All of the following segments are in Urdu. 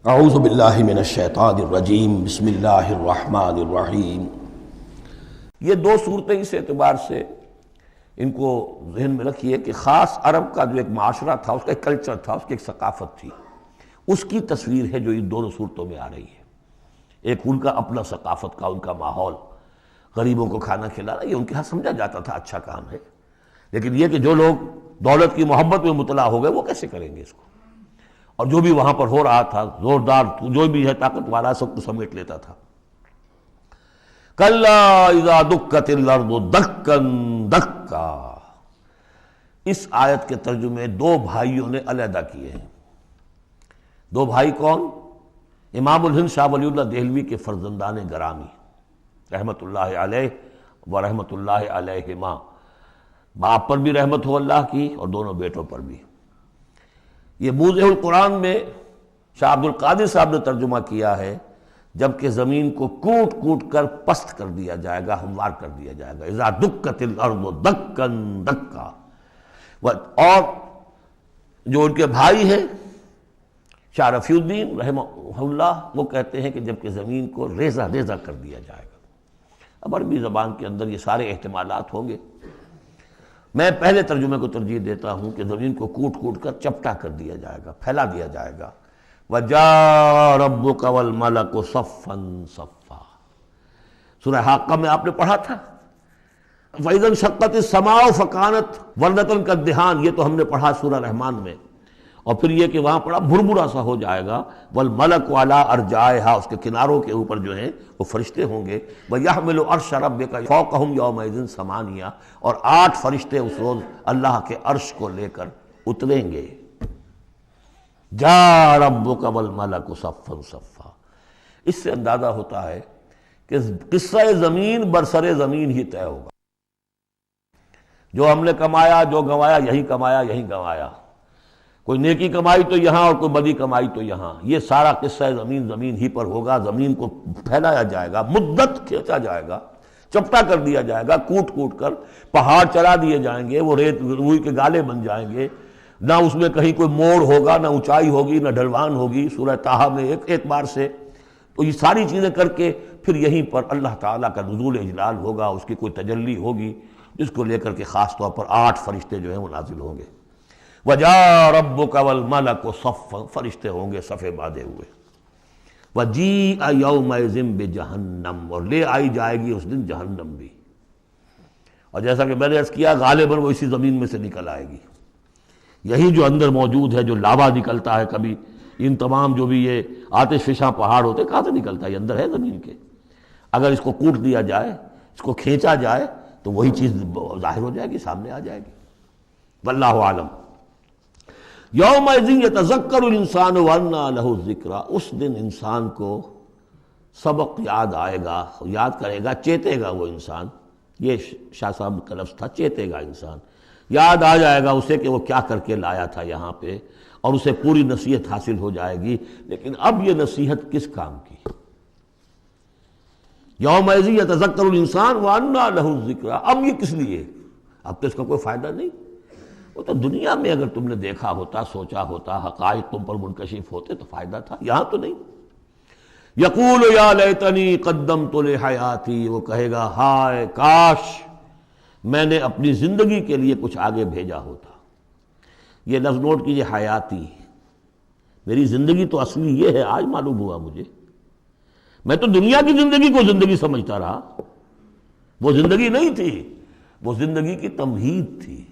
اعوذ باللہ من الشیطان الرجیم بسم اللہ الرحمن الرحیم۔ یہ دو صورتیں اس اعتبار سے ان کو ذہن میں رکھیے کہ خاص عرب کا جو ایک معاشرہ تھا، اس کا ایک کلچر تھا، اس کی ایک ثقافت تھی، اس کی تصویر ہے جو ان دونوں صورتوں میں آ رہی ہے۔ ایک ان کا اپنا ثقافت کا، ان کا ماحول، غریبوں کو کھانا کھلانا، یہ ان کے ہاں سمجھا جاتا تھا اچھا کام ہے، لیکن یہ کہ جو لوگ دولت کی محبت میں مبتلا ہو گئے وہ کیسے کریں گے اس کو؟ اور جو بھی وہاں پر ہو رہا تھا، زوردار جو بھی ہے طاقت والا، سب کو سمیٹ لیتا تھا۔ کلا اذا دکت الارض دکا دکا، اس آیت کے ترجمے دو بھائیوں نے علیحدہ کیے ہیں۔ دو بھائی کون؟ امام الہند شاہ ولی اللہ دہلوی کے فرزندان گرامی رحمت اللہ علیہ و رحمت اللہ علیہما، باپ پر بھی رحمت ہو اللہ کی اور دونوں بیٹوں پر بھی۔ یہ موضع القرآن میں شاہ عبد القادر صاحب نے ترجمہ کیا ہے، جبکہ زمین کو کوٹ کوٹ کر پست کر دیا جائے گا، ہموار کر دیا جائے گا، اذا دکت الارض دکا دکا۔ اور جو ان کے بھائی ہیں شاہ رفیع الدین رحمہ اللہ، وہ کہتے ہیں کہ جبکہ زمین کو ریزہ ریزہ کر دیا جائے گا۔ اب عربی زبان کے اندر یہ سارے احتمالات ہوں گے، میں پہلے ترجمے کو ترجیح دیتا ہوں کہ زمین کو کوٹ کوٹ کر چپٹا کر دیا جائے گا، پھیلا دیا جائے گا۔ وَجَاءَ رَبُّكَ وَالْمَلَكُ صَفًّا صَفًّا، سورہ حاقہ میں آپ نے پڑھا تھا فَإِذَا انشَقَّتِ السَّمَاءُ فَكَانَتْ وَرْدَةً كَالدِّهَانِ، یہ تو ہم نے پڑھا سورہ رحمان میں، اور پھر یہ کہ وہاں پڑھا بھربھرا سا ہو جائے گا، وَالْمَلَكُ عَلَىٰ أَرْجَائِهَا، اس کے کناروں کے اوپر جو ہیں وہ فرشتے ہوں گے، وَيَحْمِلُ عَرْشَ رَبِّكَ فَوْقَهُمْ يَوْمَئِذٍ ثَمَانِيَةٌ، اور 8 فرشتے اس روز اللہ کے عرش کو لے کر اتریں گے۔ جاء ربک والملک صفا صفا، اس سے اندازہ ہوتا ہے کہ قصہ زمین برسر زمین ہی طے ہوگا۔ جو ہم نے کمایا، جو گنوایا، یہی کمایا یہی گنوایا، کوئی نیکی کمائی تو یہاں اور کوئی بدی کمائی تو یہاں، یہ سارا قصہ زمین زمین ہی پر ہوگا۔ زمین کو پھیلایا جائے گا، مدت کھینچا جائے گا، چپٹا کر دیا جائے گا، کوٹ کوٹ کر پہاڑ چلا دیے جائیں گے، وہ ریت روئی کے گالے بن جائیں گے، نہ اس میں کہیں کوئی موڑ ہوگا، نہ اونچائی ہوگی، نہ ڈھلوان ہوگی۔ سورہ طٰہٰ میں ایک بار سے تو یہ ساری چیزیں کر کے پھر یہیں پر اللہ تعالیٰ کا نزول اجلال ہوگا، اس کی کوئی تجلی ہوگی جس کو لے کر کے خاص طور پر 8 فرشتے جو ہیں وہ نازل ہوں گے۔ وَجَاءَ رَبُّكَ وَالْمَلَكُ صَفًّا، فرشتے ہوں گے صفے باندھے ہوئے۔ وَجِيءَ يَوْمَئِذٍ بِجَہَنَّمَ، اور لے آئی جائے گی اس دن جہنم بھی، اور جیسا کہ میں نے عرض کیا غالباً وہ اسی زمین میں سے نکل آئے گی۔ یہی جو اندر موجود ہے، جو لاوا نکلتا ہے کبھی، ان تمام جو بھی یہ آتش فشاں پہاڑ ہوتے کہاں سے نکلتا ہے؟ یہ اندر ہے زمین کے، اگر اس کو کوٹ دیا جائے، اس کو کھینچا جائے تو وہی چیز ظاہر ہو جائے گی، سامنے آ جائے گی۔ واللہ عالم۔ یومئذ یتذکر الانسان وانیٰ لہ الذکریٰ، اس دن انسان کو سبق یاد آئے گا، یاد کرے گا، چیتے گا وہ انسان۔ یہ شاہ صاحب کا لفظ تھا، چیتے گا انسان، یاد آ جائے گا اسے کہ وہ کیا کر کے لایا تھا یہاں پہ، اور اسے پوری نصیحت حاصل ہو جائے گی۔ لیکن اب یہ نصیحت کس کام کی؟ یومئذ یتذکر الانسان وانیٰ لہ الذکریٰ، اب یہ کس لیے؟ اب تو اس کا کوئی فائدہ نہیں۔ وہ تو دنیا میں اگر تم نے دیکھا ہوتا، سوچا ہوتا، حقائق تم پر منکشف ہوتے تو فائدہ تھا، یہاں تو نہیں۔ یقول یا لیتنی قدمت لحیاتی، وہ کہے گا ہائے کاش میں نے اپنی زندگی کے لیے کچھ آگے بھیجا ہوتا۔ یہ لفظ نوٹ کیجیے، حیاتی، میری زندگی تو اصلی یہ ہے، آج معلوم ہوا مجھے، میں تو دنیا کی زندگی کو زندگی سمجھتا رہا، وہ زندگی نہیں تھی، وہ زندگی کی تمہید تھی،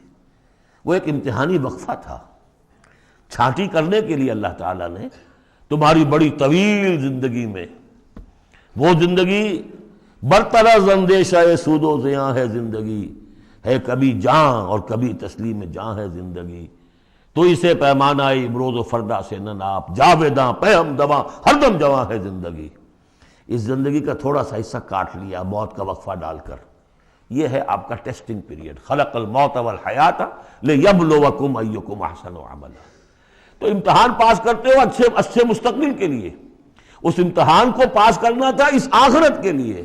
وہ ایک امتحانی وقفہ تھا۔ چھانٹی کرنے کے لیے اللہ تعالیٰ نے تمہاری بڑی طویل زندگی میں، وہ زندگی برطرز اندیشہ سود و زیاں ہے زندگی، ہے کبھی جاں اور کبھی تسلیم جاں ہے زندگی، تو اسے پیمانہ امروز و فردا سے نہ ناپ، جاویداں پہ ہم دواں ہر دم جواں ہے زندگی۔ اس زندگی کا تھوڑا سا حصہ کاٹ لیا موت کا وقفہ ڈال کر، یہ ہے آپ کا ٹیسٹنگ پیریڈ۔ خلق الموت والحیات لیبلوکم ایکم احسن عملا، تو امتحان پاس کرتے ہو اچھے مستقبل کے لیے، اس امتحان کو پاس کرنا تھا اس آخرت کے لیے۔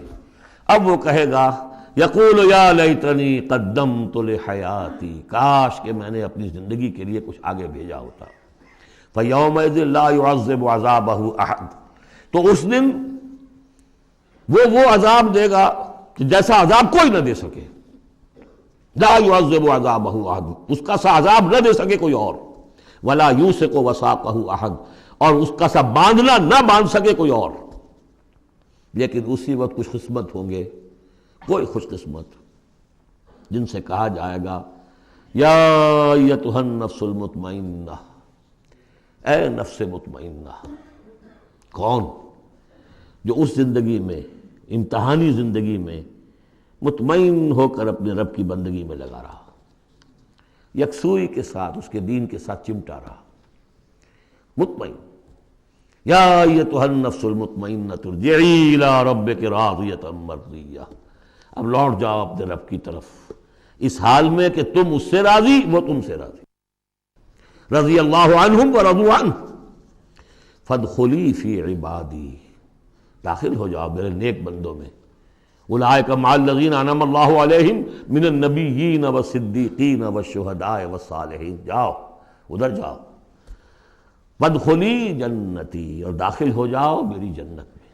اب وہ کہے گا یقول یا لیتنی قدمت لحیاتی، کاش کہ میں نے اپنی زندگی کے لیے کچھ آگے بھیجا ہوتا۔ فَيَوْمَئِذٍ لَا يُعَذِّبُ عَذَابَهُ أَحَدٌ، تو اس دن وہ عذاب دے گا کہ جیسا عذاب کوئی نہ دے سکے. لا يعذب عذابه احد، اس کا سا عذاب نہ دے سکے کوئی اور. ولا يوثق وثاقه احد، اور اس کا سا باندھنا نہ باندھ سکے کوئی اور. لیکن اسی وقت خوش قسمت ہوں گے، کوئی خوش قسمت جن سے کہا جائے گا یا ایتھا النفس المطمئنہ، اے نفس مطمئنہ. کون؟ جو اس زندگی میں، امتحانی زندگی میں مطمئن ہو کر اپنے رب کی بندگی میں لگا رہا، یکسوئی کے ساتھ اس کے دین کے ساتھ چمٹا رہا. مطمئن، یا ایتھا النفس المطمئنہ ارجعی الی ربک راضیۃ مرضیہ، اب لوٹ جاؤ اپنے رب کی طرف اس حال میں کہ تم اس سے راضی، وہ تم سے راضی. رضی اللہ عنہم ورضوا عنہ فادخلی فی عبادی، داخل ہو جاؤ میرے نیک بندوں میں. اولئک مع الذین انعم اللہ علیہم من النبیین والصدیقین والشہداء والصالحین. جاؤ ادھر جاؤ. وادخلی جنتی، اور داخل ہو جاؤ میری جنت میں.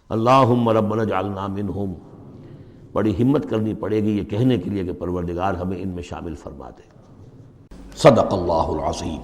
اللہم ربنا اجعلنا منہم، بڑی ہمت کرنی پڑے گی یہ کہنے کے لیے کہ پروردگار ہمیں ان میں شامل فرما دے. صدق اللہ العظیم.